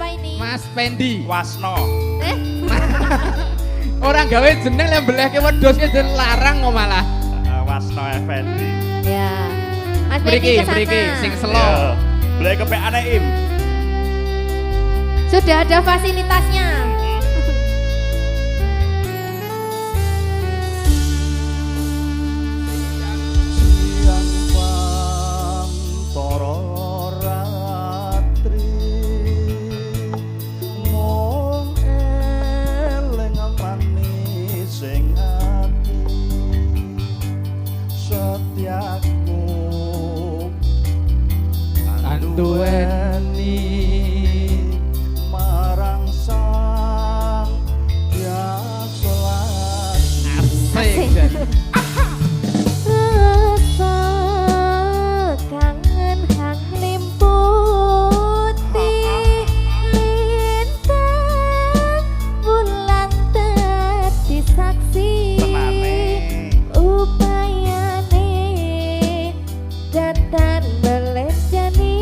siapa ini? Mas Pendi. Wasno. Orang gawe jeneng yang beleh ke wedhusnya jeneng larang kok malah. Wasno Effendi. Ya. Mas Pendi kesana. Mriki sing selo. Boleh ke PA Im. Sudah ada fasilitasnya. Duweni marang sang biasa asik. Rasa kangen hang limputi lintang bulan dadi saksi upayane dandan melejani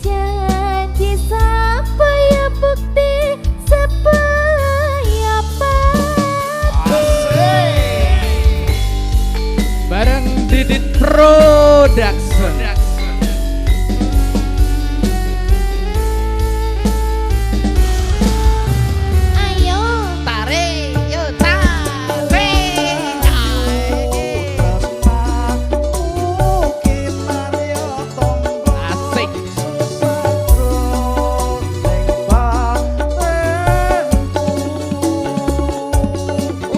janji supaya bukti supaya pasti Bareng Didit Production. ayo Tarik, yo tarik. Asik.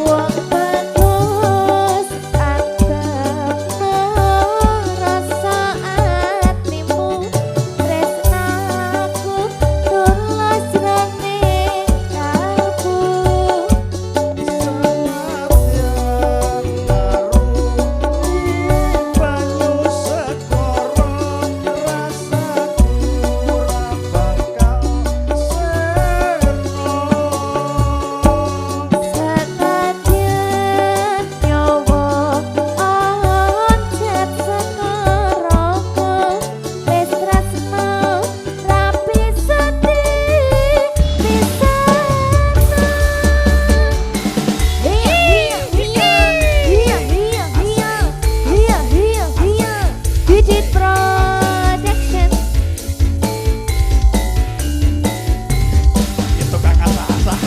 wong bagus agama rasa atimu tresnaku tulus rene kalbu senadyan nyawa oncat sekarangku wis tresno rapi sedih Didit Production. Itu kakak sah-sah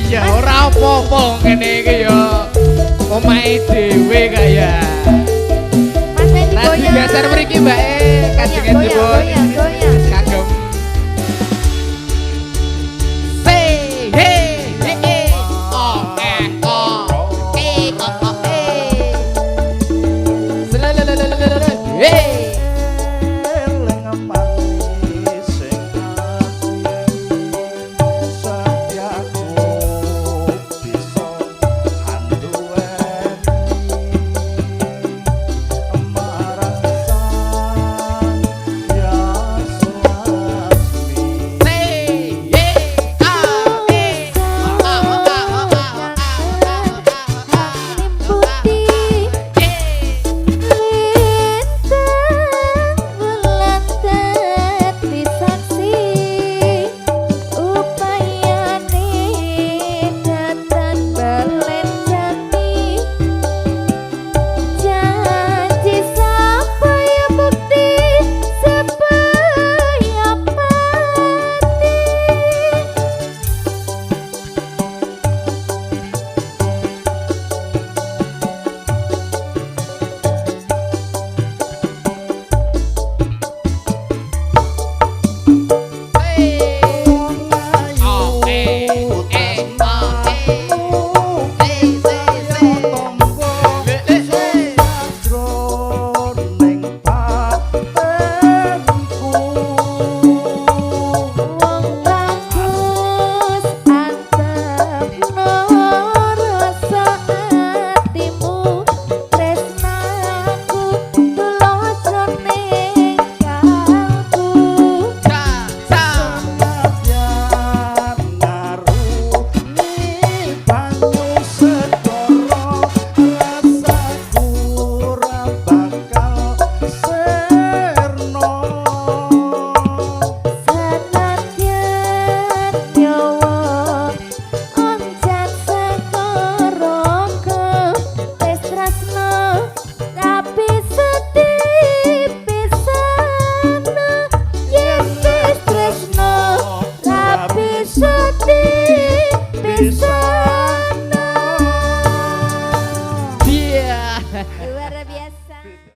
Iya, ora apa-apa ngene iki yo. Omahe dhewe kaya. Mas Fendi Tadi goyang. geser mriki Mbak Goyang, Kajeng goyang, goyang.